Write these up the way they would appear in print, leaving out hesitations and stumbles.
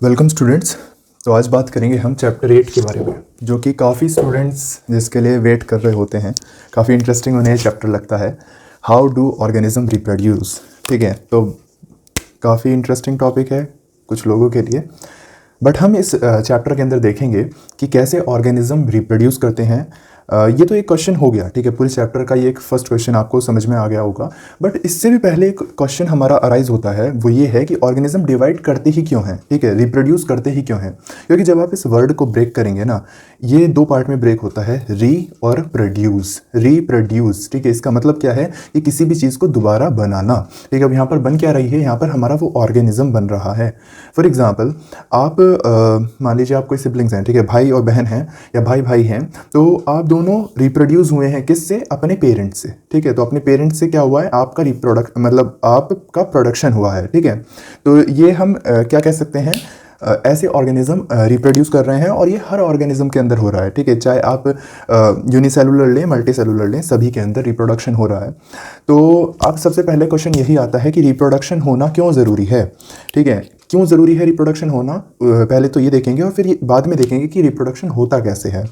Welcome students. तो आज बात करेंगे हम चैप्टर 8 के बारे में, जो कि काफ़ी स्टूडेंट्स जिसके लिए वेट कर रहे होते हैं। काफ़ी इंटरेस्टिंग उन्हें चैप्टर लगता है, हाउ डू ऑर्गेनिज्म रिप्रोड्यूस। ठीक है, तो काफ़ी इंटरेस्टिंग टॉपिक है कुछ लोगों के लिए। बट हम इस चैप्टर के अंदर देखेंगे कि कैसे ऑर्गेनिज्म रिप्रोड्यूस करते हैं। ये तो एक क्वेश्चन हो गया, ठीक है, पूरे चैप्टर का ये एक फर्स्ट क्वेश्चन आपको समझ में आ गया होगा। बट इससे भी पहले एक क्वेश्चन हमारा अराइज होता है, वो ये है कि ऑर्गेनिज्म डिवाइड करते ही क्यों हैं, ठीक है, रिप्रोड्यूस करते ही क्यों हैं। क्योंकि जब आप इस वर्ड को ब्रेक करेंगे ना, ये दो पार्ट में ब्रेक होता है, री और प्रोड्यूस। रिप्रोड्यूस, ठीक है, इसका मतलब क्या है कि किसी भी चीज़ को दोबारा बनाना। ठीक है, अब यहाँ पर बन क्या रही है, यहाँ पर हमारा वो ऑर्गेनिज्म बन रहा है। फॉर एग्जाम्पल, आप मान लीजिए आप कोई सिबलिंग्स हैं, ठीक है, भाई और बहन हैं या भाई भाई हैं, तो आप दोनों रिप्रोड्यूस हुए हैं किससे? अपने पेरेंट्स से। ठीक है, तो अपने पेरेंट्स से क्या हुआ है? आपका रिप्रोडक्ट मतलब आपका प्रोडक्शन हुआ है। ठीक है, तो ये हम क्या कह सकते हैं, ऐसे ऑर्गेनिज्म रिप्रोड्यूस कर रहे हैं और ये हर ऑर्गेनिज्म के अंदर हो रहा है। ठीक है, चाहे आप यूनिसेलुलर लें, मल्टी सेलुलर लें, सभी के अंदर रिप्रोडक्शन हो रहा है। तो अब सबसे पहले क्वेश्चन यही आता है कि रिप्रोडक्शन होना क्यों ज़रूरी है। ठीक है, क्यों ज़रूरी है रिप्रोडक्शन होना, पहले तो ये देखेंगे और फिर बाद में देखेंगे कि रिप्रोडक्शन होता कैसे है।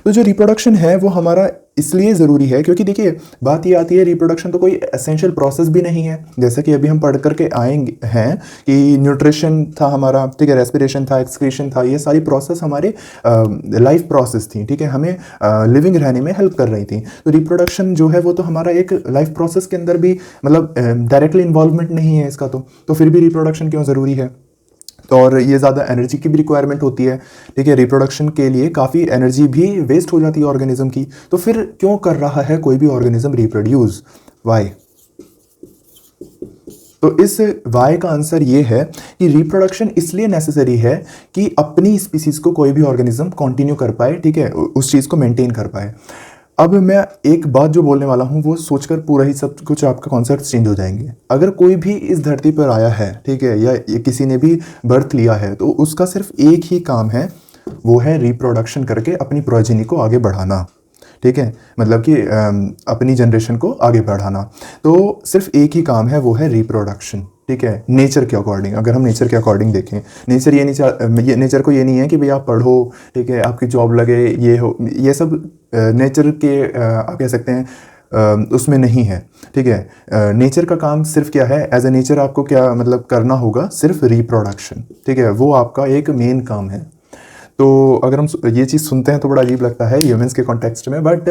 तो जो रिप्रोडक्शन है वो हमारा इसलिए ज़रूरी है क्योंकि देखिए बात ये आती है, रिप्रोडक्शन तो कोई एसेंशियल प्रोसेस भी नहीं है। जैसा कि अभी हम पढ़ करके आएंगे हैं कि न्यूट्रिशन था हमारा, ठीक है, रेस्पिरेशन था, एक्सक्रीशन था, ये सारी प्रोसेस हमारे लाइफ प्रोसेस थी। ठीक है, हमें लिविंग रहने में हेल्प कर रही थी। तो रिप्रोडक्शन जो है वो तो हमारा एक लाइफ प्रोसेस के अंदर भी मतलब डायरेक्टली इन्वॉल्वमेंट नहीं है इसका, तो फिर भी रिप्रोडक्शन क्यों ज़रूरी है। तो और ये ज़्यादा एनर्जी की भी रिक्वायरमेंट होती है। ठीक है, रिप्रोडक्शन के लिए काफ़ी एनर्जी भी वेस्ट हो जाती है ऑर्गेनिज्म की। तो फिर क्यों कर रहा है कोई भी ऑर्गेनिज्म रिप्रोड्यूस, वाई? तो इस वाई का आंसर ये है कि रिप्रोडक्शन इसलिए नेसेसरी है कि अपनी स्पीसीज को कोई भी ऑर्गेनिज्म कंटिन्यू कर पाए, ठीक है, उस चीज़ को मेंटेन कर पाए। अब मैं एक बात जो बोलने वाला हूँ वो सोचकर पूरा ही सब कुछ आपका कॉन्सेप्ट चेंज हो जाएंगे। अगर कोई भी इस धरती पर आया है, ठीक है, या किसी ने भी बर्थ लिया है, तो उसका सिर्फ एक ही काम है, वो है रिप्रोडक्शन करके अपनी प्रोजेनी को आगे बढ़ाना। ठीक है, मतलब कि अपनी जनरेशन को आगे बढ़ाना। तो सिर्फ एक ही काम है, वो है रिप्रोडक्शन। ठीक है, नेचर के अकॉर्डिंग, अगर हम नेचर के अकॉर्डिंग देखें, नेचर ये नेचर को ये नहीं है कि भाई आप पढ़ो, ठीक है, आपकी जॉब लगे, ये हो, ये सब नेचर के आप कह सकते हैं उसमें नहीं है। ठीक है, नेचर का काम सिर्फ क्या है, एज ए नेचर आपको क्या मतलब करना होगा, सिर्फ रिप्रोडक्शन। ठीक है, वो आपका एक मेन काम है। तो अगर हम ये चीज़ सुनते हैं तो बड़ा अजीब लगता है ह्यूमंस के कॉन्टेक्स्ट में, बट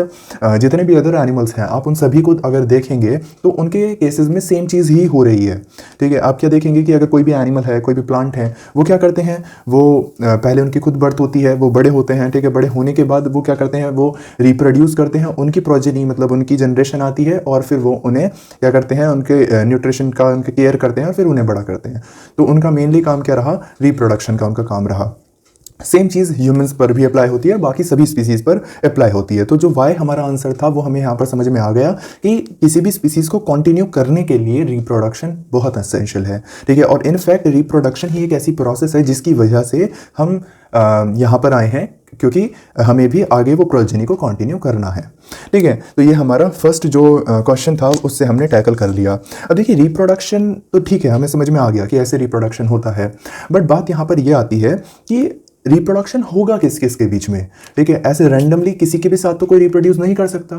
जितने भी अदर एनिमल्स हैं आप उन सभी को अगर देखेंगे तो उनके केसेस में सेम चीज़ ही हो रही है। ठीक है, आप क्या देखेंगे कि अगर कोई भी एनिमल है, कोई भी प्लांट है, वो क्या करते हैं, वो पहले उनकी खुद बर्थ होती है, वो बड़े होते हैं। ठीक है, बड़े होने के बाद वो क्या करते हैं, वो रिप्रोड्यूस करते हैं, उनकी प्रोजेनी मतलब उनकी जनरेशन आती है और फिर वो उन्हें क्या करते हैं, उनके न्यूट्रिशन का उनके केयर करते हैं और फिर उन्हें बड़ा करते हैं। तो उनका मेनली काम क्या रहा, रिप्रोडक्शन का उनका काम रहा। सेम चीज़ ह्यूमंस पर भी अप्लाई होती है, बाकी सभी स्पीसीज़ पर अप्लाई होती है। तो जो वाई हमारा आंसर था वो हमें यहाँ पर समझ में आ गया कि किसी भी स्पीसीज़ को कंटिन्यू करने के लिए रिप्रोडक्शन बहुत एसेंशियल है। ठीक है, और इनफैक्ट रिप्रोडक्शन ही एक ऐसी प्रोसेस है जिसकी वजह से हम यहाँ पर आए हैं, क्योंकि हमें भी आगे वो प्रोजेनी को कंटिन्यू करना है। ठीक है, तो ये हमारा फर्स्ट जो क्वेश्चन था उससे हमने टैकल कर लिया। अब देखिए रिप्रोडक्शन तो ठीक है, हमें समझ में आ गया कि ऐसे रिप्रोडक्शन होता है, बट बात यहाँ पर यह आती है कि रिप्रोडक्शन होगा किस किस के बीच में। ठीक है, ऐसे रैंडमली किसी के भी साथ तो कोई रिप्रोड्यूस नहीं कर सकता।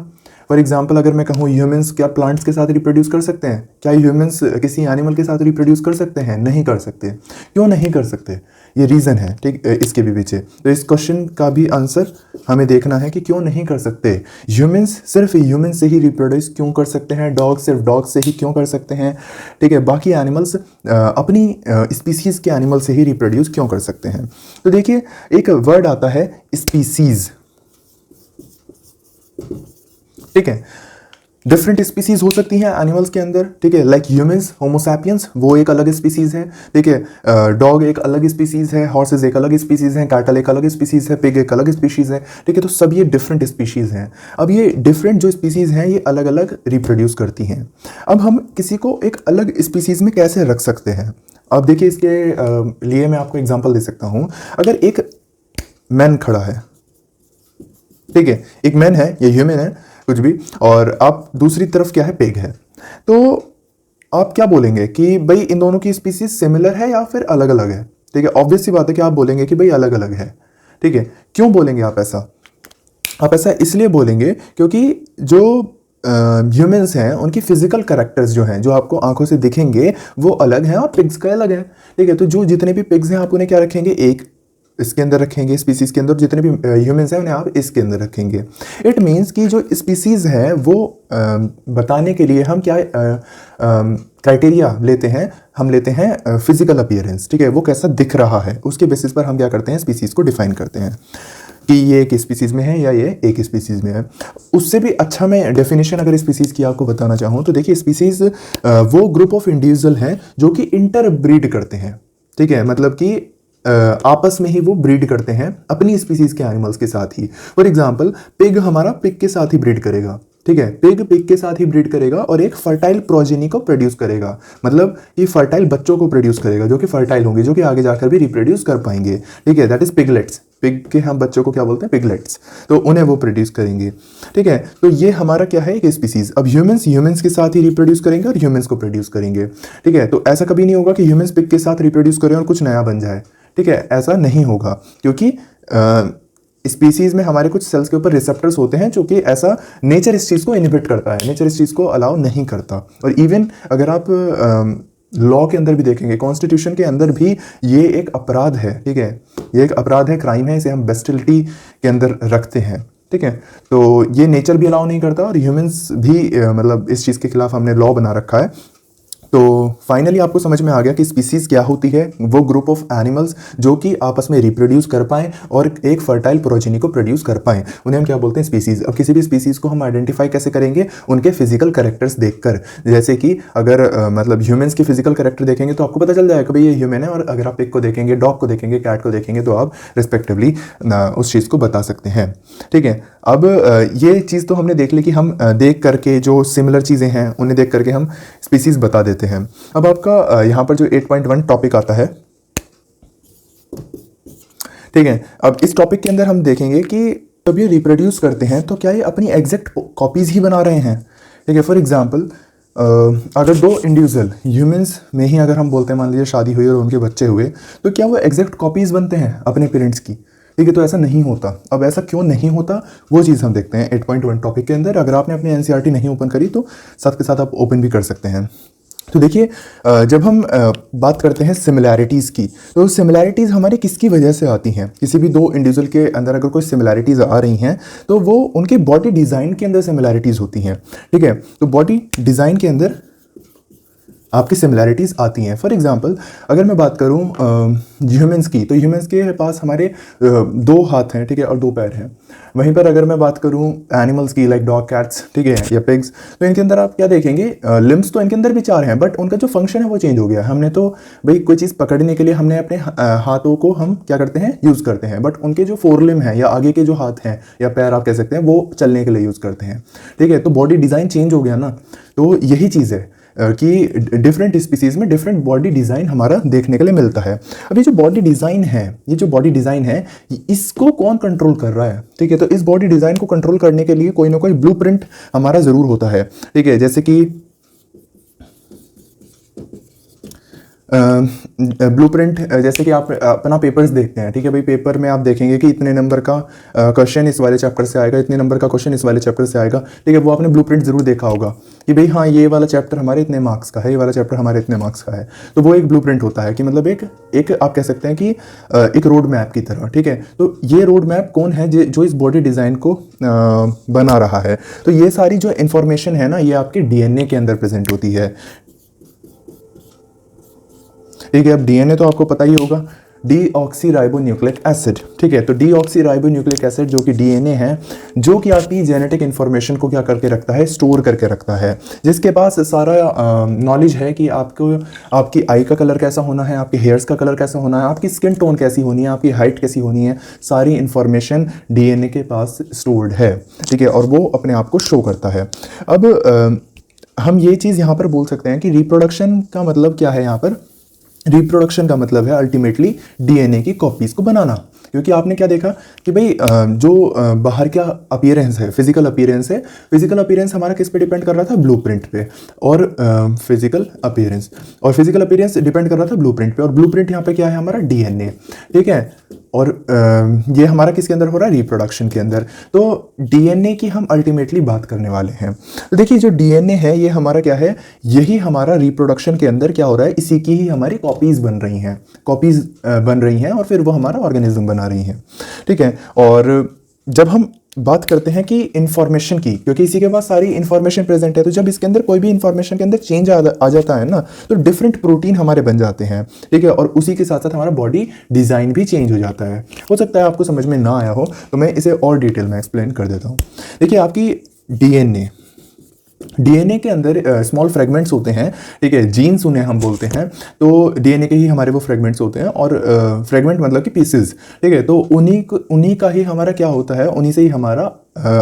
फॉर एग्जाम्पल अगर मैं कहूँ ह्यूमंस क्या प्लांट्स के साथ रिप्रोड्यूस कर सकते हैं? क्या ह्यूमंस किसी एनिमल के साथ रिप्रोड्यूस कर सकते हैं? नहीं कर सकते। क्यों नहीं कर सकते? ये रीज़न है, ठीक, इसके भी पीछे। तो इस क्वेश्चन का भी आंसर हमें देखना है कि क्यों नहीं कर सकते। ह्यूमंस सिर्फ ह्यूमंस से ही रिप्रोड्यूस क्यों कर सकते हैं, डॉग सिर्फ डॉग से ही क्यों कर सकते हैं, ठीक है, बाकी एनिमल्स अपनी स्पीसीज़ के एनिमल से ही रिप्रोड्यूस क्यों कर सकते हैं। तो देखिए एक वर्ड आता है स्पीसीज़। ठीक है, डिफरेंट स्पीसीज हो सकती हैं एनिमल्स के अंदर। ठीक है, लाइक ह्यूमंस, होमो सैपियंस, वो एक अलग स्पीसीज है। ठीक है, डॉग एक अलग स्पीसीज है, हॉर्सेज एक अलग स्पीसीज है, कैटल एक अलग स्पीसीज है, पिग एक अलग स्पीसीज है। ठीक है, तो सब ये डिफरेंट स्पीसीज हैं। अब ये डिफरेंट जो स्पीसीज हैं ये अलग अलग रिप्रोड्यूस करती हैं। अब हम किसी को एक अलग स्पीसीज में कैसे रख सकते हैं? अब देखिए इसके लिए मैं आपको एग्जाम्पल दे सकता हूँ। अगर एक मैन खड़ा है, ठीक है, एक मैन है, ये ह्यूमन है कुछ भी, और आप दूसरी तरफ क्या है, पिग है, तो आप क्या बोलेंगे कि भाई इन दोनों की स्पीसीज सिमिलर है या फिर अलग अलग है? ठीक है, ऑब्वियस सी बात है कि आप बोलेंगे कि भाई अलग अलग है, ठीक है। क्यों बोलेंगे आप ऐसा? आप ऐसा इसलिए बोलेंगे क्योंकि जो ह्यूमंस हैं उनकी फिजिकल कैरेक्टर्स जो हैं, जो आपको आंखों से दिखेंगे, वो अलग हैं और पिग्स का अलग है, ठीक है। तो जो जितने भी पिग्स हैं आप उन्हें क्या रखेंगे, एक इसके अंदर रखेंगे, स्पीसीज के अंदर। जितने भी ह्यूमंस हैं उन्हें आप इसके अंदर रखेंगे। इट मीन्स कि जो स्पीसीज है वो बताने के लिए हम क्या क्राइटेरिया लेते हैं, हम लेते हैं फिजिकल अपीयरेंस, ठीक है, वो कैसा दिख रहा है, उसके बेसिस पर हम क्या करते हैं, स्पीसीज को डिफाइन करते हैं कि ये एक स्पीसीज में है या ये एक स्पीसीज में है। उससे भी अच्छा मैं डेफिनेशन अगर स्पीसीज की आपको बताना चाहूँ तो देखिए, स्पीसीज वो ग्रुप ऑफ इंडिविजुअल हैं जो कि इंटरब्रीड करते हैं, ठीक है, मतलब कि आपस में ही वो ब्रीड करते हैं अपनी स्पीसीज के एनिमल्स के साथ ही। फॉर एग्जाम्पल, पिग हमारा पिग के साथ ही ब्रीड करेगा, ठीक है, पिग पिग के साथ ही ब्रीड करेगा और एक फर्टाइल प्रोजेनी को प्रोड्यूस करेगा, मतलब कि फर्टाइल बच्चों को प्रोड्यूस करेगा जो कि फर्टाइल होंगे, जो कि आगे जाकर भी रिप्रोड्यूस कर पाएंगे, ठीक है, दैट इज पिगलेट्स। पिग के हम बच्चों को क्या बोलते हैं, पिगलेट्स, तो उन्हें वो प्रोड्यूस करेंगे, ठीक है। तो ये हमारा क्या है, एक स्पीसीज। अब ह्यूमंस के साथ ही रिप्रोड्यूस करेंगे और ह्यूमंस को प्रोड्यूस करेंगे, ठीक है। तो ऐसा कभी नहीं होगा कि ह्यूमंस पिग के साथ रिप्रोड्यूस करें और कुछ नया बन जाए, ठीक है, ऐसा नहीं होगा, क्योंकि स्पीसीज में हमारे कुछ सेल्स के ऊपर रिसेप्टर्स होते हैं जो कि ऐसा नेचर इस चीज़ को इनहिबिट करता है, नेचर इस चीज़ को अलाउ नहीं करता। और इवन अगर आप लॉ के अंदर भी देखेंगे, कॉन्स्टिट्यूशन के अंदर भी ये एक अपराध है, ठीक है, ये एक अपराध है, क्राइम है, इसे हम बेस्टिलिटी के अंदर रखते हैं, ठीक है। तो ये नेचर भी अलाउ नहीं करता और ह्यूमंस भी मतलब इस चीज़ के खिलाफ हमने लॉ बना रखा है। तो फाइनली आपको समझ में आ गया कि स्पीसीज क्या होती है, वो ग्रुप ऑफ एनिमल्स जो कि आपस में रिप्रोड्यूस कर पाएं और एक फर्टाइल प्रोजेनी को प्रोड्यूस कर पाएं, उन्हें हम क्या बोलते हैं, स्पीसीज। अब किसी भी स्पीसीज को हम आइडेंटिफाई कैसे करेंगे, उनके फिजिकल कैरेक्टर्स देखकर। जैसे कि अगर मतलब ह्यूमंस के फिजिकल कैरेक्टर देखेंगे तो आपको पता चल जाएगा भाई ये ह्यूमन है, और अगर आप पिग को देखेंगे, डॉग को देखेंगे, कैट को देखेंगे तो आप रिस्पेक्टिवली उस चीज़ को बता सकते हैं, ठीक है। अब ये चीज़ तो हमने देख ली कि हम देख करके जो सिमिलर चीज़ें हैं उन्हें देख करके हम स्पीसीज बता देते हैं। अब आपका यहाँ पर जो 8.1 टॉपिक आता है, ठीक है, अब इस टॉपिक के अंदर हम देखेंगे कि जब ये रिप्रोड्यूस करते हैं तो क्या ये अपनी एग्जैक्ट कॉपीज ही बना रहे हैं, ठीक है। फॉर एग्जांपल, अगर दो इंडिविजुअल ह्यूमंस में ही अगर हम बोलते हैं, मान लीजिए शादी हुई और उनके बच्चे हुए, तो क्या वो एग्जैक्ट कॉपीज बनते हैं अपने पेरेंट्स की, ठीक है। तो ऐसा नहीं होता। अब ऐसा क्यों नहीं होता वो चीज़ हम देखते हैं 8.1 टॉपिक के अंदर। अगर आपने अपनी एनसीईआरटी नहीं ओपन करी तो साथ के साथ आप ओपन भी कर सकते हैं। तो देखिए, जब हम बात करते हैं सिमिलैरिटीज़ की, तो सिमिलैरिटीज़ हमारे किसकी वजह से आती हैं। किसी भी दो इंडिविजुअल के अंदर अगर कोई सिमिलैरिटीज़ आ रही हैं तो वो उनके बॉडी डिज़ाइन के अंदर सिमिलैरिटीज़ होती हैं, ठीक है। तो बॉडी डिज़ाइन के अंदर आपकी सिमिलैरिटीज़ आती हैं। फॉर एग्जांपल, अगर मैं बात करूं ह्यूमंस की, तो ह्यूमंस के पास हमारे दो हाथ हैं, ठीक है, और दो पैर हैं। वहीं पर अगर मैं बात करूं एनिमल्स की, लाइक डॉग, कैट्स, ठीक है, या पिग्स, तो इनके अंदर आप क्या देखेंगे, लिम्स तो इनके अंदर भी चार हैं, बट उनका जो फंक्शन है वो चेंज हो गया। हमने तो भाई कोई चीज़ पकड़ने के लिए हमने अपने हाथों को हम क्या करते हैं, यूज़ करते हैं, बट उनके जो फोर लिम है या आगे के जो हाथ हैं या पैर आप कह सकते हैं, वो चलने के लिए यूज़ करते हैं, ठीक है। तो बॉडी डिज़ाइन चेंज हो गया ना। तो यही चीज़ है कि डिफरेंट स्पीसीज में डिफरेंट बॉडी डिज़ाइन हमारा देखने के लिए मिलता है। अब ये जो बॉडी डिज़ाइन है, ये जो बॉडी डिज़ाइन है, इसको कौन कंट्रोल कर रहा है, ठीक है। तो इस बॉडी डिज़ाइन को कंट्रोल करने के लिए कोई ना कोई ब्लूप्रिंट हमारा ज़रूर होता है, ठीक है। जैसे कि ब्लूप्रिंट, जैसे कि आप अपना पेपर्स देखते हैं, ठीक है भाई, पेपर में आप देखेंगे कि इतने नंबर का क्वेश्चन इस वाले चैप्टर से आएगा, इतने नंबर का क्वेश्चन इस वाले चैप्टर से आएगा, ठीक है। वो आपने ब्लूप्रिंट जरूर देखा होगा कि भाई हाँ, ये वाला चैप्टर हमारे इतने मार्क्स का है, ये वाला चैप्टर हमारे इतने मार्क्स का है। तो वो एक ब्लूप्रिंट होता है कि मतलब एक आप कह सकते हैं कि एक रोड मैप की तरह, ठीक है। तो ये रोड मैप कौन है जो इस बॉडी डिज़ाइन को बना रहा है। तो ये सारी जो इन्फॉर्मेशन है ना, ये आपके डीएनए के अंदर प्रेजेंट होती है, ठीक है। अब डीएनए तो आपको पता ही होगा, डीऑक्सीराइबोन्यूक्लिक एसिड, ठीक है। तो डीऑक्सीराइबोन्यूक्लिक एसिड जो कि डीएनए है, जो कि आपकी जेनेटिक इन्फॉर्मेशन को क्या करके रखता है, स्टोर करके रखता है, जिसके पास सारा नॉलेज है कि आपको आपकी आई का कलर कैसा होना है, आपके हेयर्स का कलर कैसा होना है, आपकी स्किन टोन कैसी होनी है, आपकी हाइट कैसी होनी है, सारी इन्फॉर्मेशन डीएनए के पास स्टोर्ड है, ठीक है, और वो अपने आप को शो करता है। अब हम ये चीज़ यहाँ पर बोल सकते हैं कि रिप्रोडक्शन का मतलब क्या है। यहाँ पर रिप्रोडक्शन का मतलब है अल्टीमेटली डीएनए की कॉपीज को बनाना, क्योंकि आपने क्या देखा कि भाई जो बाहर का अपीयरेंस है, फिजिकल अपीयरेंस है, फिजिकल अपीयरेंस हमारा किस पे डिपेंड कर रहा था, ब्लूप्रिंट पे। और फिजिकल अपीयरेंस डिपेंड कर रहा था ब्लूप्रिंट पे, और ब्लूप्रिंट यहाँ पे क्या है हमारा, डीएनए, ठीक है। और ये हमारा किसके अंदर हो रहा है, रिप्रोडक्शन के अंदर। तो डीएनए की हम अल्टीमेटली बात करने वाले हैं। तो देखिए जो डीएनए है ये हमारा क्या है, यही हमारा रिप्रोडक्शन के अंदर क्या हो रहा है, इसी की ही हमारी कॉपीज बन रही हैं और फिर वो हमारा ऑर्गेनिज्म बना रही हैं, ठीक है। और जब हम बात करते हैं कि इंफॉर्मेशन की, क्योंकि इसी के पास सारी इंफॉर्मेशन प्रेजेंट है, तो जब इसके अंदर कोई भी इंफॉर्मेशन के अंदर चेंज आ जाता है ना, तो डिफरेंट प्रोटीन हमारे बन जाते हैं, ठीक है। और उसी के साथ साथ हमारा बॉडी डिजाइन भी चेंज हो जाता है। हो सकता है आपको समझ में ना आया हो, तो मैं इसे और डिटेल में एक्सप्लेन कर देता हूँ। देखिए आपकी डीएनए के अंदर स्मॉल फ्रेगमेंट्स होते हैं, ठीक है, जीन्स उन्हें हम बोलते हैं। तो डीएनए के ही हमारे वो फ्रेगमेंट्स होते हैं, और फ्रेगमेंट मतलब कि पीसेस, ठीक है। तो उन्हीं का ही हमारा क्या होता है, उन्हीं से ही हमारा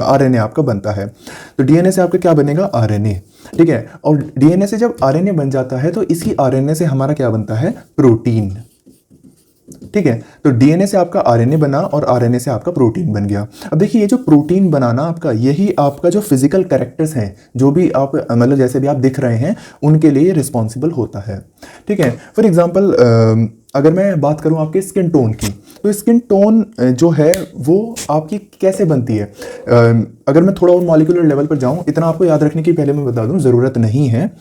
आरएनए आपका बनता है। तो डीएनए से आपका क्या बनेगा, आरएनए, ठीक है। और डीएनए से जब आरएनए बन जाता है तो इसी आरएनए से हमारा क्या बनता है, प्रोटीन, ठीक है। तो डीएनए से आपका आरएनए बना और आरएनए से आपका प्रोटीन बन गया। अब देखिए ये जो प्रोटीन बनाना आपका, यही आपका जो फिजिकल कैरेक्टर्स हैं, जो भी आप मतलब जैसे भी आप दिख रहे हैं, उनके लिए रिस्पॉन्सिबल होता है, ठीक है। फॉर एग्जांपल अगर मैं बात करूं आपके स्किन टोन की, तो स्किन टोन जो है वो आपकी कैसे बनती है। अगर मैं थोड़ा और मॉलिक्यूलर लेवल पर जाऊं, इतना आपको याद रखने की पहले मैं बता दूं, ज़रूरत नहीं है।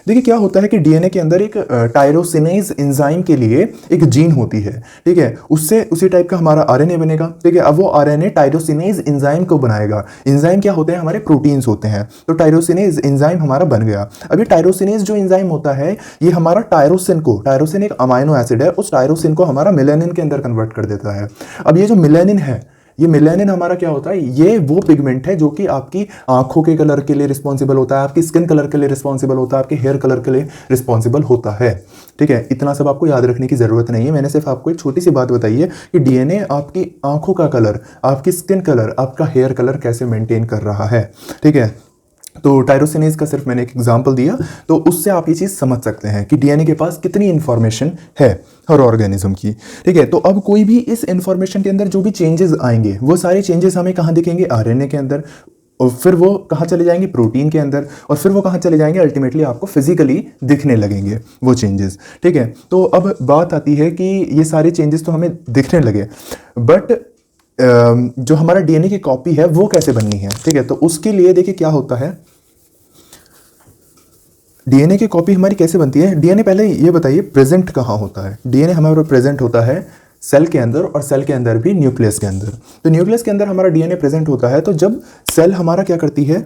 देखिए क्या होता है कि डीएनए के अंदर एक टायरोसिनेज एंजाइम के लिए एक जीन होती है, ठीक है। उससे उसी टाइप का हमारा आरएनए बनेगा, ठीक है। अब वो आरएनए टायरोसिनेज एंजाइम को बनाएगा। एंजाइम क्या होते हैं, हमारे प्रोटीन्स होते हैं। तो टायरोसिनेज एंजाइम हमारा बन गया। अब ये टायरोसिनेज जो एंजाइम होता है, ये हमारा टायरोसिन एक अमाइनो एसिड है, उस टायरोसिन को हमारा मेलानिन के अंदर कन्वर्ट कर देता है। अब ये जो मेलानिन है, ये मेलानिन हमारा क्या होता है, ये वो पिगमेंट है जो कि आपकी आंखों के कलर के लिए रिस्पॉन्सिबल होता है, आपकी स्किन कलर के लिए रिस्पॉन्सिबल होता है, आपके हेयर कलर के लिए रिस्पॉन्सिबल होता है, ठीक है। इतना सब आपको याद रखने की जरूरत नहीं है। मैंने सिर्फ आपको एक छोटी सी बात बताई है कि डीएनए आपकी आंखों का कलर, आपकी स्किन कलर, आपका हेयर कलर कैसे मेंटेन कर रहा है, ठीक है। तो टायरोसिनेज का सिर्फ मैंने एक एग्जांपल दिया, तो उससे आप ये चीज़ समझ सकते हैं कि डीएनए के पास कितनी इंफॉर्मेशन है हर ऑर्गेनिज्म की, ठीक है। तो अब कोई भी इस इंफॉर्मेशन के अंदर जो भी चेंजेस आएंगे, वो सारे चेंजेस हमें कहाँ दिखेंगे, आरएनए के अंदर, और फिर वो कहाँ चले जाएंगे, प्रोटीन के अंदर, और फिर वो कहाँ चले जाएंगे, अल्टीमेटली आपको फिजिकली दिखने लगेंगे वो चेंजेस, ठीक है। तो अब बात आती है कि ये सारे चेंजेस तो हमें दिखने लगे, बट जो हमारा डीएनए की कॉपी है वो कैसे बननी है, ठीक है। तो उसके लिए देखिए क्या होता है, डीएनए की कॉपी हमारी कैसे बनती है। डीएनए पहले ये बताइए प्रेजेंट कहाँ होता है। डीएनए हमारा प्रेजेंट होता है सेल के अंदर, और सेल के अंदर भी न्यूक्लियस के अंदर। तो न्यूक्लियस के अंदर हमारा डीएनए प्रेजेंट होता है। तो जब सेल हमारा क्या करती है,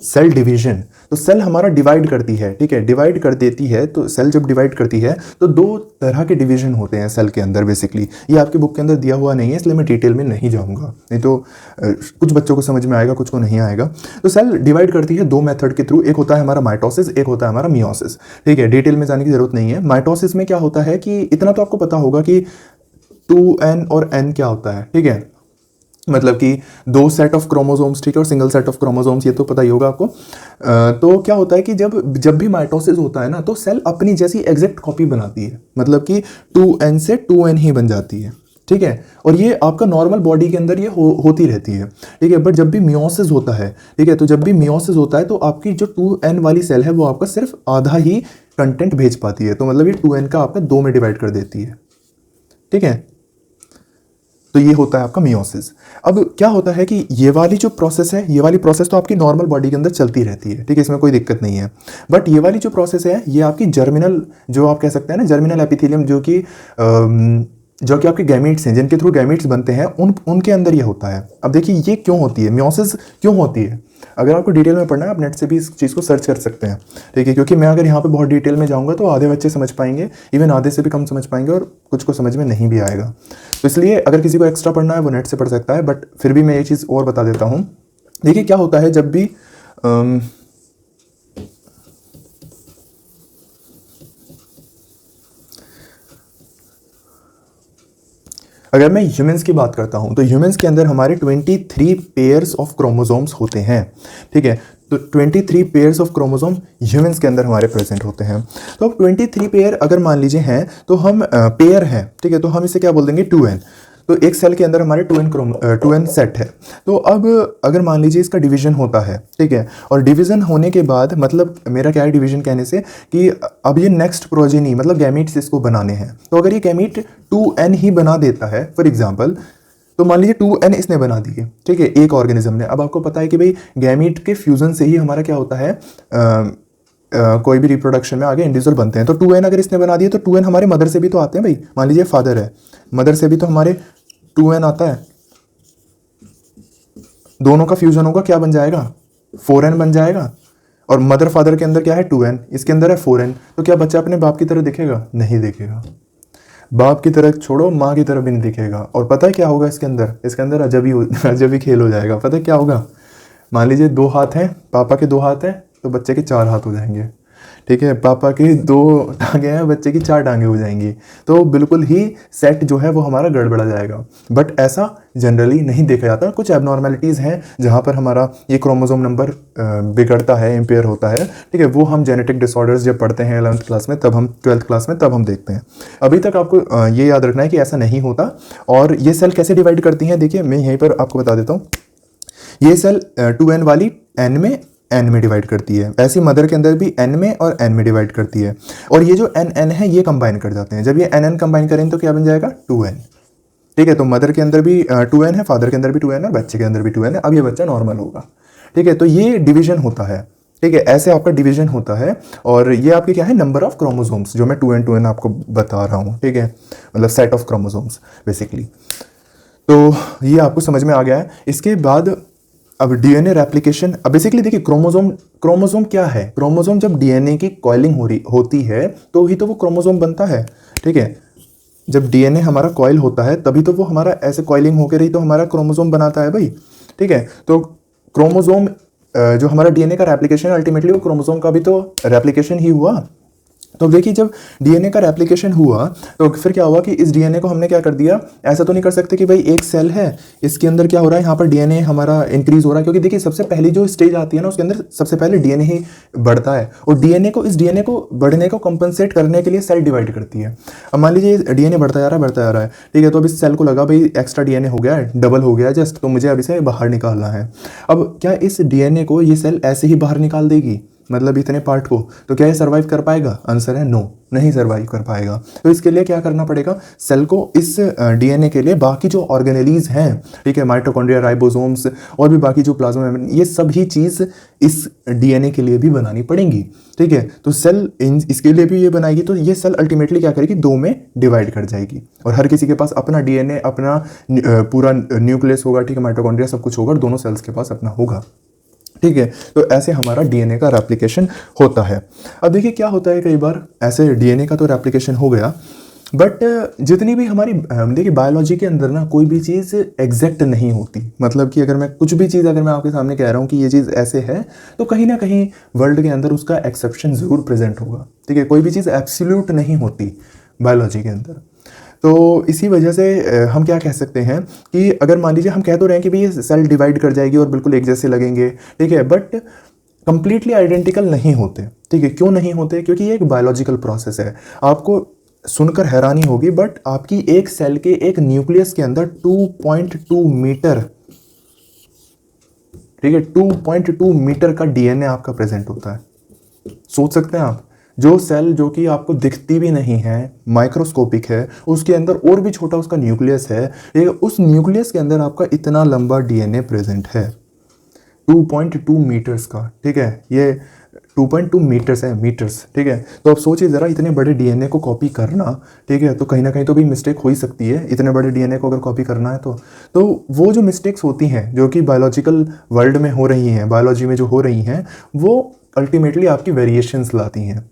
सेल डिवीजन, तो सेल हमारा डिवाइड करती है, ठीक है, डिवाइड कर देती है। तो सेल जब डिवाइड करती है तो दो तरह के डिवीजन होते हैं सेल के अंदर बेसिकली। ये आपके बुक के अंदर दिया हुआ नहीं है, इसलिए मैं डिटेल में नहीं जाऊंगा, नहीं तो कुछ बच्चों को समझ में आएगा, कुछ को नहीं आएगा। तो सेल डिवाइड करती है दो मेथड के थ्रू, एक होता है हमारा माइटोसिस, एक होता है हमारा मियोसिस, ठीक है। डिटेल में जाने की जरूरत नहीं है। माइटोसिस में क्या होता है कि इतना तो आपको पता होगा कि 2n और n क्या होता है, ठीक है, मतलब कि दो सेट ऑफ क्रोमोसोम्स, ठीक है, और सिंगल सेट ऑफ क्रोमोसोम्स, ये तो पता ही होगा आपको। तो क्या होता है कि जब भी माइटोसिस होता है ना, तो सेल अपनी जैसी एग्जैक्ट कॉपी बनाती है, मतलब कि 2n से 2n ही बन जाती है, ठीक है। और ये आपका नॉर्मल बॉडी के अंदर ये होती रहती है, ठीक है। बट जब भी मियोसिस होता है, ठीक है, तो जब भी मियोसिस होता है तो आपकी जो 2n वाली सेल है वो आपका सिर्फ आधा ही कंटेंट भेज पाती है। तो मतलब ये 2n का आपका 2 में डिवाइड कर देती है, ठीक है। तो ये होता है आपका मियोसिस। अब क्या होता है कि ये वाली जो प्रोसेस है, ये वाली प्रोसेस तो आपकी नॉर्मल बॉडी के अंदर चलती रहती है, ठीक है, इसमें कोई दिक्कत नहीं है। बट ये वाली जो प्रोसेस है, ये आपकी जर्मिनल, जो आप कह सकते हैं ना, जर्मिनल एपिथेलियम, जो कि आपके गैमीट्स हैं, जिनके थ्रू गैमीट्स बनते हैं, उनके अंदर ये होता है। अब देखिए ये क्यों होती है, मियोसिस क्यों होती है। अगर आपको डिटेल में पढ़ना है, आप नेट से भी इस चीज़ को सर्च कर सकते हैं, ठीक है। क्योंकि मैं अगर यहाँ पे बहुत डिटेल में जाऊँगा तो आधे बच्चे समझ पाएंगे, इवन आधे से भी कम समझ पाएंगे, और कुछ को समझ में नहीं भी आएगा। तो इसलिए अगर किसी को एक्स्ट्रा पढ़ना है वो नेट से पढ़ सकता है, बट फिर भी मैं ये चीज़ और बता देता हूँ। देखिए क्या होता है, जब भी अगर मैं ह्यूमंस की बात करता हूं, तो ह्यूमंस के अंदर हमारे 23 पेयर्स ऑफ क्रोमोसोम्स होते हैं, ठीक है। तो 23 पेयर्स ऑफ क्रोमोसोम ह्यूमंस के अंदर हमारे प्रेजेंट होते हैं। तो अब 23 पेयर अगर मान लीजिए हैं तो हम पेयर हैं, ठीक है, तो हम इसे क्या बोल देंगे 2n। तो एक सेल के अंदर हमारे 2n सेट है। तो अब अगर मान लीजिए इसका डिवीजन होता है, ठीक है, और डिवीजन होने के बाद मतलब मेरा क्या है डिवीजन कहने से कि अब ये नेक्स्ट प्रोजेनी मतलब गैमीट्स इसको बनाने हैं। तो अगर ये गैमीट 2n ही बना देता है फॉर एग्जाम्पल, तो मान लीजिए 2n इसने बना दिए, ठीक है, एक ऑर्गेनिज्म ने। अब आपको पता है कि भाई गैमीट के फ्यूजन से ही हमारा क्या होता है, कोई भी रिप्रोडक्शन में आगे इंडिविजुअल बनते हैं। तो 2n अगर इसने बना दिए तो 2n हमारे मदर से भी तो आते हैं भाई। मान लीजिए फादर है, मदर से भी तो हमारे 2n आता है। दोनों का फ्यूजन होगा, क्या बन जाएगा 4n बन जाएगा। और मदर फादर के अंदर क्या है 2n, इसके अंदर है 4n। तो क्या बच्चा अपने बाप की तरह दिखेगा? नहीं दिखेगा। बाप की तरह छोड़ो, माँ की तरह भी नहीं दिखेगा। और पता है क्या होगा इसके अंदर अजब ही खेल हो जाएगा। पता है क्या होगा, मान लीजिए 2 हाथ हैं, पापा के 2 हाथ हैं तो बच्चे के 4 हाथ हो जाएंगे, ठीक है। पापा की 2 टांगे हैं, बच्चे की 4 टांगे हो जाएंगी। तो बिल्कुल ही सेट जो है वो हमारा गड़बड़ा जाएगा। बट ऐसा जनरली नहीं देखा जाता। कुछ एबनॉर्मेलिटीज़ हैं जहाँ पर हमारा ये क्रोमोसोम नंबर बिगड़ता है, इम्पेयर होता है, ठीक है। वो हम जेनेटिक डिसऑर्डर्स जब पढ़ते हैं 11th क्लास में, तब हम 12th क्लास में तब हम देखते हैं। अभी तक आपको ये याद रखना है कि ऐसा नहीं होता। और ये सेल कैसे डिवाइड करती हैं, देखिए मैं यहीं पर आपको बता देता हूँ। ये सेल 2n वाली n में डिवाइड करती है, ऐसी मदर के अंदर भी n में और n में डिवाइड करती है। और ये जो n है ये कंबाइन कर जाते हैं। जब ये n कंबाइन करेंगे तो क्या बन जाएगा 2n, ठीक है। तो मदर के अंदर भी 2n है, फादर के अंदर भी 2n है, बच्चे के अंदर भी 2n है। अब ये बच्चा नॉर्मल होगा, ठीक है। तो ये डिवीजन होता है, ठीक है, ऐसे आपका डिवीजन होता है। और ये आपके क्या है नंबर ऑफ क्रोमोसोम्स, जो मैं 2n आपको बता रहा हूँ, ठीक है, मतलब सेट ऑफ क्रोमोसोम्स बेसिकली। तो ये आपको समझ में आ गया है। इसके बाद अब डीएनए रेप्लिकेशन। अब बेसिकली देखिए क्रोमोसोम क्या है। क्रोमोसोम जब डीएनए की कॉइलिंग होती है तो ही तो वो क्रोमोसोम बनता है, ठीक है। जब डीएनए हमारा कॉइल होता है तभी तो वो हमारा ऐसे कॉइलिंग होकर ही तो हमारा क्रोमोसोम बनाता है भाई, ठीक है। तो क्रोमोसोम जो हमारा डीएनए का रेप्लिकेशन अल्टीमेटली वो क्रोमोसोम का भी तो रेप्लिकेशन ही हुआ। तो देखिए जब डीएनए का रेप्लिकेशन हुआ तो फिर क्या हुआ कि इस डीएनए को हमने क्या कर दिया, ऐसा तो नहीं कर सकते कि भाई एक सेल है इसके अंदर क्या हो रहा है, यहाँ पर डीएनए हमारा इंक्रीज हो रहा है। क्योंकि देखिए सबसे पहली जो स्टेज आती है ना उसके अंदर सबसे पहले डीएनए ही बढ़ता है। और इस डीएनए को बढ़ने को कंपनसेट करने के लिए सेल डिवाइड करती है। अब मान लीजिए डीएनए बढ़ता जा रहा है, ठीक है। तो अब इस सेल को लगा भाई एक्स्ट्रा डीएनए हो गया है, डबल हो गया जस्ट, तो मुझे अब इसे बाहर निकालना है। अब क्या इस डीएनए को ये सेल ऐसे ही बाहर निकाल देगी, मतलब इतने पार्ट को? तो क्या ये सर्वाइव कर पाएगा? आंसर है नो, नहीं सर्वाइव कर पाएगा। तो इसके लिए क्या करना पड़ेगा, सेल को इस डीएनए के लिए बाकी जो ऑर्गेनेलीज हैं, ठीक है, माइटोकॉन्ड्रिया, राइबोसोम्स और भी बाकी जो प्लाज्मा मेम्ब्रेन, ये सभी चीज़ इस डीएनए के लिए भी बनानी पड़ेंगी, ठीक है। तो सेल इसके लिए भी ये बनाएगी। तो ये सेल अल्टीमेटली क्या करेगी, 2 में डिवाइड कर जाएगी। और हर किसी के पास अपना डीएनए, अपना पूरा न्यूक्लियस होगा, ठीक है, माइटोकॉन्ड्रिया सब कुछ होगा, दोनों सेल्स के पास अपना होगा, ठीक है। तो ऐसे हमारा डीएनए का रेप्लिकेशन होता है। अब देखिए क्या होता है, कई बार ऐसे डीएनए का तो रेप्लिकेशन हो गया, बट जितनी भी हमारी देखिए बायोलॉजी के अंदर ना कोई भी चीज़ एग्जैक्ट नहीं होती। मतलब कि अगर मैं कुछ भी चीज़ अगर मैं आपके सामने कह रहा हूँ कि ये चीज़ ऐसे है, तो कहीं ना कहीं वर्ल्ड के अंदर उसका एक्सेप्शन ज़रूर प्रेजेंट होगा, ठीक है। कोई भी चीज़ एब्सोल्यूट नहीं होती बायोलॉजी के अंदर। तो इसी वजह से हम क्या कह सकते हैं कि अगर मान लीजिए हम कह तो रहे हैं कि भाई ये सेल डिवाइड कर जाएगी और बिल्कुल एक जैसे लगेंगे, ठीक है, बट कंप्लीटली आइडेंटिकल नहीं होते, ठीक है। क्यों नहीं होते? क्योंकि ये एक बायोलॉजिकल प्रोसेस है। आपको सुनकर हैरानी होगी, बट आपकी एक सेल के एक न्यूक्लियस के अंदर 2.2 मीटर, ठीक है, 2.2 मीटर का डीएनए आपका प्रेजेंट होता है। सोच सकते हैं आप, जो सेल जो कि आपको दिखती भी नहीं है, माइक्रोस्कोपिक है, उसके अंदर और भी छोटा उसका न्यूक्लियस है, उस न्यूक्लियस के अंदर आपका इतना लंबा डीएनए प्रेजेंट है 2.2 मीटर्स का, ठीक है। ये 2.2 मीटर्स है, मीटर्स, ठीक है। तो अब सोचिए ज़रा, इतने बड़े डीएनए को कॉपी करना, ठीक है, तो कहीं ना कहीं तो भी मिस्टेक हो ही सकती है। इतने बड़े डीएनए को अगर कॉपी करना है तो वो जो मिस्टेक्स होती हैं जो कि बायोलॉजिकल वर्ल्ड में हो रही हैं, बायोलॉजी में जो हो रही हैं, वो अल्टीमेटली आपकी वेरिएशंस लाती हैं,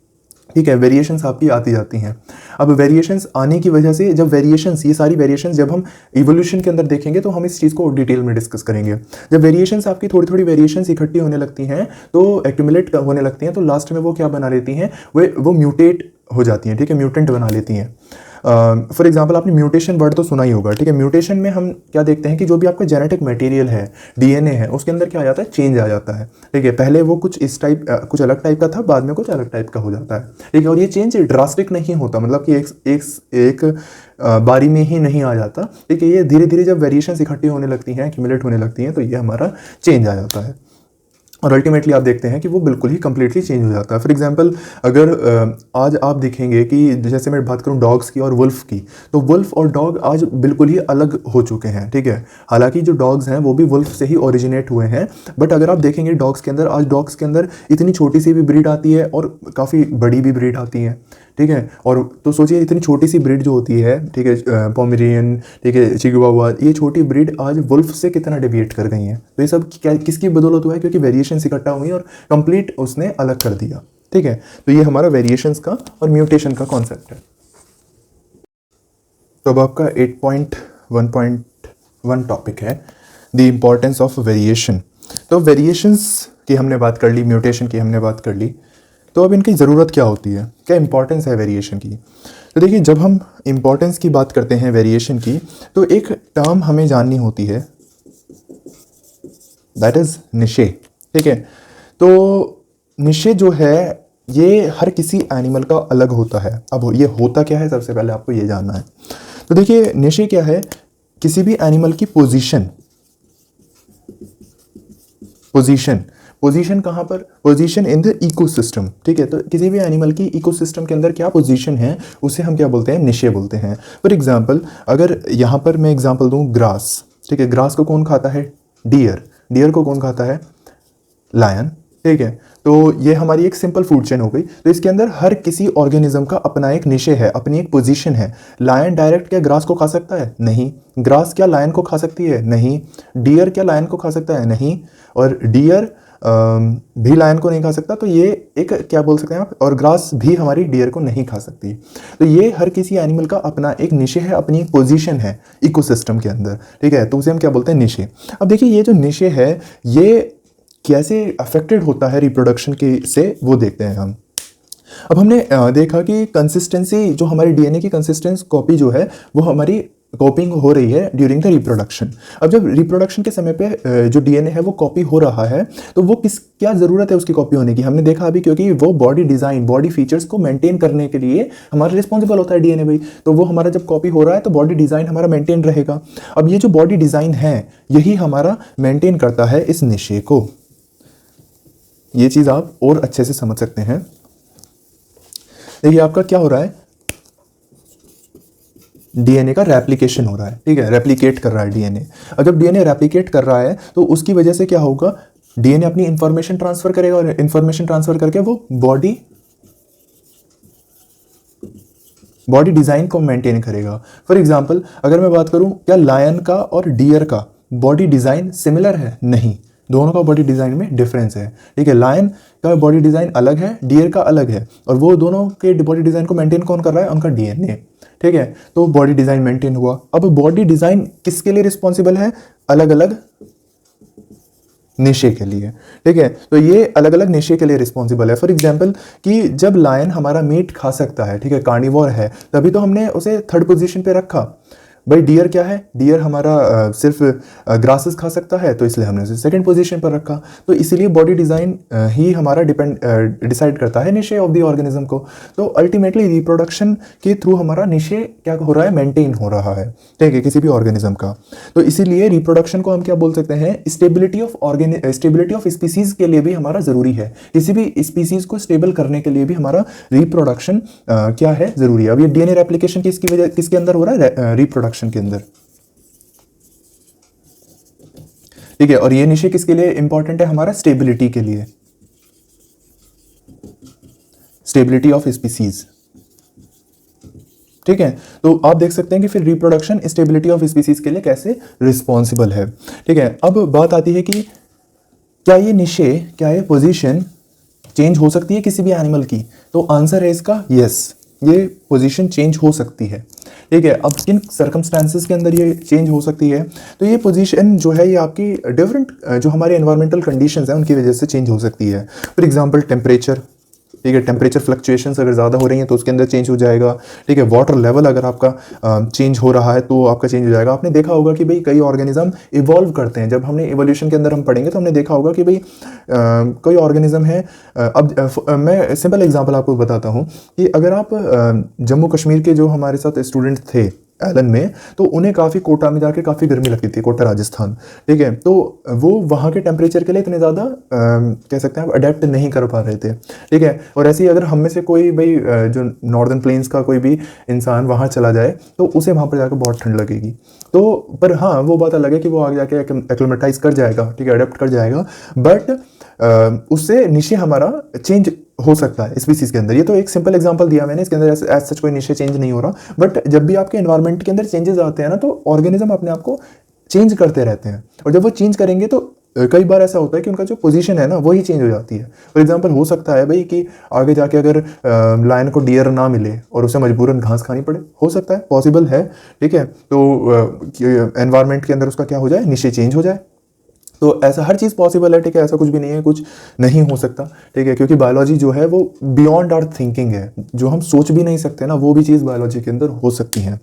ठीक है। वेरिएशंस आपकी आती जाती हैं। अब वेरिएशंस आने की वजह से जब वेरिएशंस, ये सारी वेरिएशंस जब हम इवोल्यूशन के अंदर देखेंगे तो हम इस चीज़ को डिटेल में डिस्कस करेंगे। जब वेरिएशंस आपकी थोड़ी थोड़ी वेरिएशंस इकट्ठी होने लगती हैं, तो एक्यूमुलेट होने लगती हैं, तो लास्ट में वो क्या बना लेती हैं, वो म्यूटेट हो जाती हैं, ठीक है, म्यूटेंट बना लेती हैं। फॉर एग्जांपल आपने म्यूटेशन वर्ड तो सुना ही होगा, ठीक है। म्यूटेशन में हम क्या देखते हैं कि जो भी आपका जेनेटिक मटेरियल है, डीएनए है, उसके अंदर क्या आ जाता है, चेंज आ जाता है, ठीक है। पहले वो कुछ इस टाइप कुछ अलग टाइप का था, बाद में कुछ अलग टाइप का हो जाता है, ठीक है। और ये चेंज ड्रास्टिक नहीं होता, मतलब कि एक बारी में ही नहीं आ जाता, ठीक है। ये धीरे धीरे जब वेरिएशंस इकट्ठी होने लगती हैं, एक्यूमुलेट होने लगती हैं, तो ये हमारा चेंज आ जाता है और अल्टीमेटली आप देखते हैं कि वो बिल्कुल ही कंप्लीटली चेंज हो जाता है। फॉर एग्जांपल अगर आज आप देखेंगे कि जैसे मैं बात करूं डॉग्स की और वुल्फ की, तो वुल्फ और डॉग आज बिल्कुल ही अलग हो चुके हैं, ठीक है। हालांकि जो डॉग्स हैं वो भी वुल्फ से ही ओरिजिनेट हुए हैं, बट अगर आप देखेंगे डॉग्स के अंदर, आज डॉग्स के अंदर इतनी छोटी सी भी ब्रीड आती है और काफ़ी बड़ी भी ब्रीड आती है, ठीक है। और तो सोचिए इतनी छोटी सी ब्रीड जो होती है, ठीक है, पोमेरियन, ठीक है, चिहुआहुआ, ये छोटी ब्रीड आज वुल्फ से कितना डेविएट कर गई हैं। तो ये सब क्या किसकी बदौलत हुआ है, क्योंकि वेरिएशंस इकट्ठा हुई और कंप्लीट उसने अलग कर दिया, ठीक है। तो ये हमारा वेरिएशंस का और म्यूटेशन का कॉन्सेप्ट है। तो अब आपका 8.1.1 टॉपिक है द इम्पॉर्टेंस ऑफ वेरिएशन। तो वेरिएशंस की हमने बात कर ली, म्यूटेशन की हमने बात कर ली, तो अब इनकी ज़रूरत क्या होती है, क्या इंपॉर्टेंस है वेरिएशन की। तो देखिए जब हम इंपॉर्टेंस की बात करते हैं वेरिएशन की, तो एक टर्म हमें जाननी होती है, दैट इज़ निशे, ठीक है। तो निशे जो है ये हर किसी एनिमल का अलग होता है। अब ये होता क्या है, सबसे पहले आपको ये जानना है। तो देखिए निशे क्या है, किसी भी एनिमल की पोजीशन कहाँ पर, पोजीशन इन द इकोसिस्टम, ठीक है। तो किसी भी एनिमल की इकोसिस्टम के अंदर क्या पोजीशन है, उसे हम क्या बोलते हैं, निशे बोलते हैं। फॉर एग्जांपल अगर यहाँ पर मैं एग्जांपल दूँ ग्रास, ठीक है। ग्रास को कौन खाता है, डियर को कौन खाता है, लायन, ठीक है। तो ये हमारी एक सिंपल फूड चेन हो गई। तो इसके अंदर हर किसी ऑर्गेनिज्म का अपना एक निशे है, अपनी एक पोजीशन है। लायन डायरेक्ट क्या ग्रास को खा सकता है, नहीं। ग्रास क्या लायन को खा सकती है, नहीं। डियर क्या लायन को खा सकता है, नहीं। और डियर भी लायन को नहीं खा सकता, तो ये एक क्या बोल सकते हैं आप, और ग्रास भी हमारी डियर को नहीं खा सकती। तो ये हर किसी एनिमल का अपना एक निशे है, अपनी एक पोजीशन है इकोसिस्टम के अंदर, ठीक है। तो उसे हम क्या बोलते हैं, निशे। अब देखिए ये जो निशे है ये कैसे अफेक्टेड होता है रिप्रोडक्शन के से, वो देखते हैं हम। अब हमने देखा कि कंसिस्टेंसी जो हमारी डीएनए की कंसिस्टेंस कॉपी जो है वो हमारी कॉपिंग हो रही है ड्यूरिंग द रिप्रोडक्शन। अब जब रिप्रोडक्शन के समय पे जो डीएनए है वो कॉपी हो रहा है, तो वो क्या ज़रूरत है उसकी कॉपी होने की, हमने देखा अभी, क्योंकि वो बॉडी डिज़ाइन, बॉडी फीचर्स को मेंटेन करने के लिए हमारा रिस्पॉन्सिबल होता है डीएनए भाई। तो वो हमारा जब कॉपी हो रहा है तो बॉडी डिज़ाइन हमारा मेंटेन रहेगा। अब ये जो बॉडी डिज़ाइन है यही हमारा मेंटेन करता है इस निशे को। ये चीज़ आप और अच्छे से समझ सकते हैं। देखिए आपका क्या हो रहा है, डीएनए का रेप्लिकेशन हो रहा है, ठीक है, रेप्लिकेट कर रहा है डीएनए। और जब डीएनए रेप्लिकेट कर रहा है तो उसकी वजह से क्या होगा, डीएनए अपनी इंफॉर्मेशन ट्रांसफर करेगा और इंफॉर्मेशन ट्रांसफर करके वो बॉडी डिजाइन को मेंटेन करेगा। फॉर एग्जांपल अगर मैं बात करूं, क्या लायन का और डियर का बॉडी डिजाइन सिमिलर है, नहीं, दोनों का बॉडी डिजाइन में डिफरेंस है, ठीक है। लायन का बॉडी डिजाइन अलग है, डियर का अलग है, और वो दोनों के बॉडी डिजाइन को मेंटेन कौन कर रहा है, उनका डीएनए, ठीक है। तो बॉडी डिजाइन मेंटेन हुआ। अब बॉडी डिजाइन किसके लिए रिस्पॉन्सिबल है, अलग अलग निशे के लिए, ठीक है। तो ये अलग अलग निशे के लिए रिस्पॉन्सिबल है। फॉर एग्जांपल कि जब लायन हमारा मीट खा सकता है, ठीक है, कार्निवोर है, तभी तो हमने उसे थर्ड पोजीशन पे रखा। भाई डियर क्या है, डियर हमारा सिर्फ ग्रासेस खा सकता है, तो इसलिए हमने उसे सेकंड पोजीशन पर रखा। तो इसीलिए बॉडी डिज़ाइन ही हमारा डिसाइड करता है निशे ऑफ द ऑर्गेनिज्म को। तो अल्टीमेटली रिप्रोडक्शन के थ्रू हमारा निशे क्या हो रहा है, मेंटेन हो रहा है, ठीक है, किसी भी ऑर्गेनिज्म का। तो इसीलिए रिप्रोडक्शन को हम क्या बोल सकते हैं, स्टेबिलिटी ऑफ स्पीसीज के लिए भी हमारा ज़रूरी है। किसी भी स्पीसीज को स्टेबल करने के लिए भी हमारा रिप्रोडक्शन क्या है, ज़रूरी है। अब ये डीएनए रेप्लिकेशन किसकी वजह, किसके अंदर हो रहा है, रिप्रोडक्शन के अंदर, ठीक है। और ये निशे किसके लिए इंपॉर्टेंट है, हमारा स्टेबिलिटी के लिए, स्टेबिलिटी ऑफ स्पीसीज, ठीक है। तो आप देख सकते हैं कि फिर रिप्रोडक्शन स्टेबिलिटी ऑफ स्पीसीज के लिए कैसे रिस्पॉन्सिबल है, ठीक है। अब बात आती है कि क्या ये निशे, क्या ये पोजीशन चेंज हो सकती है किसी भी एनिमल की, तो आंसर है इसका यस, ये पोजीशन चेंज हो सकती है, ठीक है। अब किन सर्कमस्टांसेस के अंदर ये चेंज हो सकती है, तो ये पोजीशन जो है ये आपकी डिफरेंट जो हमारे एनवायरमेंटल कंडीशंस हैं उनकी वजह से चेंज हो सकती है। फॉर एग्जांपल टेम्परेचर, ठीक है, टेम्परेचर फ्लक्चुएशंस अगर ज़्यादा हो रही हैं तो उसके अंदर चेंज हो जाएगा, ठीक है, वाटर लेवल अगर आपका चेंज हो रहा है तो आपका चेंज हो जाएगा। आपने देखा होगा कि भाई कई ऑर्गेनिज्म इवॉल्व करते हैं, जब हमने इवोल्यूशन के अंदर हम पढ़ेंगे तो हमने देखा होगा कि भाई कोई ऑर्गेनिज्म है। मैं सिंपल एग्जांपल आपको बताता हूँ कि अगर आप जम्मू कश्मीर के जो हमारे साथ स्टूडेंट थे एलन में, तो उन्हें काफ़ी कोटा में जाके काफ़ी गर्मी लगती थी, कोटा राजस्थान, ठीक है, तो वो वहाँ के टेम्परेचर के लिए इतने ज़्यादा कह सकते हैं आप अडेप्ट नहीं कर पा रहे थे, ठीक है। और ऐसे ही अगर हम में से कोई भाई जो नॉर्दर्न प्लेन्स का कोई भी इंसान वहाँ चला जाए तो उसे वहाँ पर जाकर बहुत ठंड लगेगी। तो पर हाँ, वो बात अलग है कि वो आगे जाके एक्लिमेटाइज कर जाएगा, ठीक है, अडेप्ट कर जाएगा, बट उससे निशे हमारा चेंज हो सकता है स्पीसीज के अंदर। ये तो एक सिंपल एग्जांपल दिया मैंने, इसके अंदर एज सच कोई निशे चेंज नहीं हो रहा, बट जब भी आपके एनवायरनमेंट के अंदर चेंजेस आते हैं ना, तो ऑर्गेनिज्म अपने आप को चेंज करते रहते हैं, और जब वो चेंज करेंगे तो कई बार ऐसा होता है कि उनका जो पोजीशन है ना वही चेंज हो जाती है। फॉर एग्जांपल हो सकता है भाई कि आगे जाके अगर लायन को डियर ना मिले और उसे मजबूरन घास खानी पड़े, हो सकता है, पॉसिबल है, ठीक है, तो एनवायरनमेंट के अंदर उसका क्या हो जाए, निशे चेंज हो जाए। तो ऐसा हर चीज़ पॉसिबल है, ठीक है, ऐसा कुछ भी नहीं है कुछ नहीं हो सकता, ठीक है, क्योंकि बायोलॉजी जो है वो बियॉन्ड आवर थिंकिंग है, जो हम सोच भी नहीं सकते ना वो भी चीज़ बायोलॉजी के अंदर हो सकती है।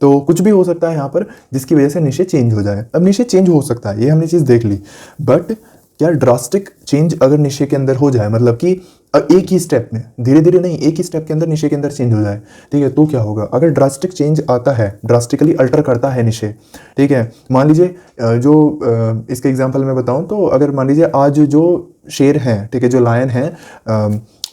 तो कुछ भी हो सकता है यहाँ पर जिसकी वजह से निशे चेंज हो जाए। अब निशे चेंज हो सकता है, ये हमने चीज़ देख ली, बट क्या ड्रास्टिक चेंज अगर निशे के अंदर हो जाए, मतलब कि एक ही स्टेप में, धीरे धीरे नहीं, एक ही स्टेप के अंदर निशे के अंदर चेंज हो जाए, ठीक है, तो क्या होगा? अगर ड्रास्टिक चेंज आता है, ड्रास्टिकली अल्टर करता है निशे, ठीक है, मान लीजिए जो इसके एग्जांपल मैं बताऊं तो अगर मान लीजिए आज जो शेर हैं, ठीक है, जो लायन हैं,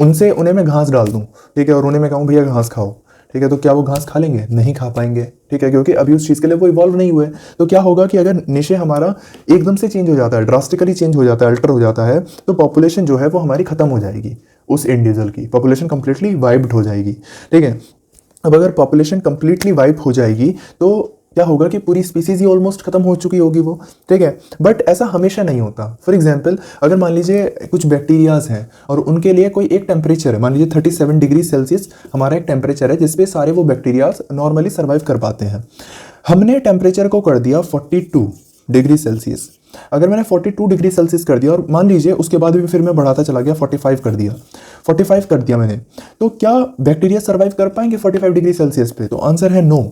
उनसे उन्हें मैं घास डाल दूं, ठीक है, और उन्हें मैं कहूँ भैया घास खाओ, ठीक है, तो क्या वो घास खा लेंगे? नहीं खा पाएंगे, ठीक है, क्योंकि अभी उस चीज़ के लिए वो इवॉल्व नहीं हुए। तो क्या होगा कि अगर निशे हमारा एकदम से चेंज हो जाता है, ड्रास्टिकली चेंज हो जाता है, अल्टर हो जाता है, तो पॉपुलेशन जो है वो हमारी खत्म हो जाएगी, उस इंडिविजुअल की पॉपुलेशन कंप्लीटली वाइप्ड हो जाएगी, ठीक है। अब अगर पॉपुलेशन कंप्लीटली वाइप हो जाएगी तो क्या होगा कि पूरी स्पीसीज ही ऑलमोस्ट खत्म हो चुकी होगी वो, ठीक है, बट ऐसा हमेशा नहीं होता। फॉर एग्जांपल अगर मान लीजिए कुछ बैक्टीरियाज हैं और उनके लिए कोई एक टेम्परेचर है, मान लीजिए 37 डिग्री सेल्सियस हमारा एक टेम्परेचर है जिसपे सारे वो बैक्टीरियाज नॉर्मली सर्वाइव कर पाते हैं। हमने टेम्परेचर को कर दिया 42 डिग्री सेल्सियस। अगर मैंने 42 डिग्री सेल्सियस कर दिया और मान लीजिए उसके बाद भी फिर मैं बढ़ाता चला गया, 45 कर दिया, 45 कर दिया मैंने, तो क्या बैक्टीरिया सर्वाइव कर पाएंगे 45 डिग्री सेल्सियस पे? तो आंसर है नो,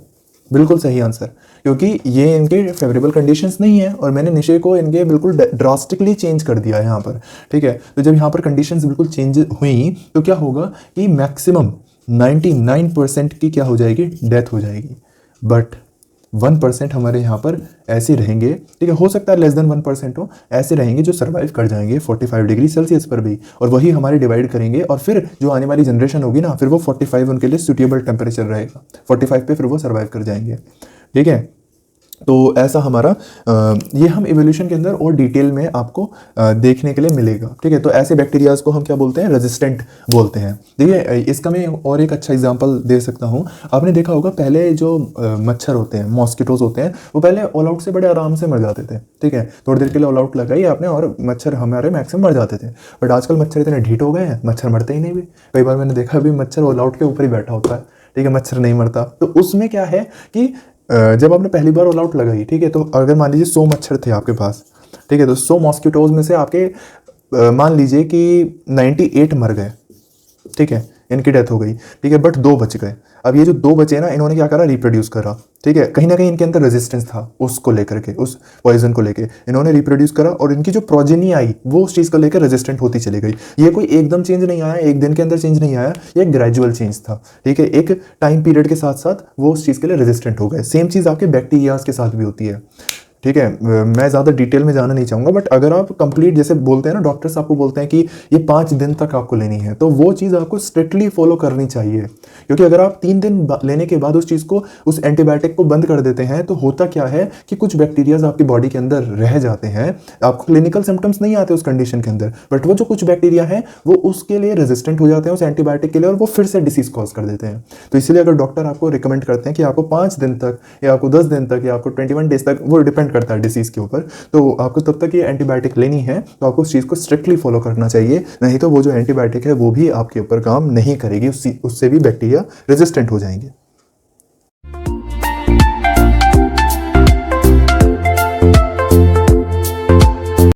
बिल्कुल सही आंसर, क्योंकि ये इनके फेवरेबल कंडीशंस नहीं है और मैंने निशे को इनके बिल्कुल ड्रास्टिकली चेंज कर दिया है यहाँ पर, ठीक है। तो जब यहाँ पर कंडीशंस बिल्कुल चेंज हुई तो क्या होगा कि मैक्सिमम 99% की क्या हो जाएगी, डेथ हो जाएगी, बट 1% हमारे यहाँ पर ऐसे रहेंगे, ठीक है, हो सकता है लेस देन 1% हो, ऐसे रहेंगे जो सर्वाइव कर जाएंगे 45 डिग्री सेल्सियस पर भी, और वही हमारे डिवाइड करेंगे और फिर जो आने वाली जनरेशन होगी ना, फिर वो 45 उनके लिए सूटेबल टेम्परेचर रहेगा, 45 पे फिर वो सर्वाइव कर जाएंगे, ठीक है। तो ऐसा हमारा ये हम इवोल्यूशन के अंदर और डिटेल में आपको देखने के लिए मिलेगा, ठीक है। तो ऐसे बैक्टीरियाज को हम क्या बोलते हैं, रेजिस्टेंट बोलते हैं। देखिए इसका मैं और एक अच्छा एग्जांपल दे सकता हूँ। आपने देखा होगा पहले जो मच्छर होते हैं, मॉस्किटोज होते हैं, वो पहले ऑल आउट से बड़े आराम से मर जाते थे, ठीक है, थोड़ी देर के लिए ऑल आउट लगाई आपने और मच्छर हमारे मैक्सिमम मर जाते थे। बट आजकल मच्छर इतने ढीठ हो गए हैं, मच्छर मरते ही नहीं भी। कई बार मैंने देखा भी मच्छर ऑल आउट के ऊपर ही बैठा होता है, ठीक है, मच्छर नहीं मरता। तो उसमें क्या है कि जब आपने पहली बार ऑल आउट लगाई, ठीक है, तो अगर मान लीजिए 100 मच्छर थे आपके पास, ठीक है, तो 100 मॉस्किटोज में से आपके मान लीजिए कि 98 मर गए, ठीक है, इनकी डेथ हो गई, ठीक है, बट 2 बच गए। अब ये जो 2 बचे ना, इन्होंने क्या करा, रिप्रोड्यूस करा, ठीक है, कहीं ना कहीं इनके अंदर रेजिस्टेंस था उसको लेकर के, उस पॉइजन को लेके इन्होंने रिप्रोड्यूस करा और इनकी जो प्रोजेनी आई वो उस चीज़ को लेकर रेजिस्टेंट होती चली गई। ये कोई एकदम चेंज नहीं आया, एक दिन के अंदर चेंज नहीं आया, ये एक ग्रेजुअल चेंज था, ठीक है, एक टाइम पीरियड के साथ साथ वो उस चीज़ के लिए रेजिस्टेंट हो गए। सेम चीज़ आपके बैक्टीरियाज के साथ भी होती है, ठीक है। मैं ज़्यादा डिटेल में जाना नहीं चाहूँगा, बट अगर आप कंप्लीट, जैसे बोलते हैं ना डॉक्टर्स आपको बोलते हैं कि ये 5 दिन तक आपको लेनी है, तो वो चीज़ आपको स्ट्रिक्टली फॉलो करनी चाहिए, क्योंकि अगर आप 3 दिन लेने के बाद उस चीज़ को, उस एंटीबायोटिक को बंद कर देते हैं, तो होता क्या है कि कुछ बैक्टीरियाज आपकी बॉडी के अंदर रह जाते हैं। आपको क्लिनिकल सिम्टम्स नहीं आते उस कंडीशन के अंदर, बट वो जो कुछ बैक्टीरिया है वो उसके लिए रेजिस्टेंट हो जाते हैं उस एंटीबायोटिक के लिए, और वो फिर से डिसीज कॉज कर देते हैं। तो इसलिए अगर डॉक्टर आपको रिकमेंड करते हैं कि आपको 5 दिन तक या आपको 10 दिन तक या आपको 21 डेज तक, वो डिपेंड करता है डिसीज के ऊपर, तो आपको तब तक ये एंटीबायोटिक लेनी है, तो आपको उस चीज़ को स्ट्रिक्टली फॉलो करना चाहिए, नहीं तो वो जो एंटीबायोटिक है वो भी आपके ऊपर काम नहीं करेगी, उससे भी बैक्टीरिया रेजिस्टेंट हो जाएंगे।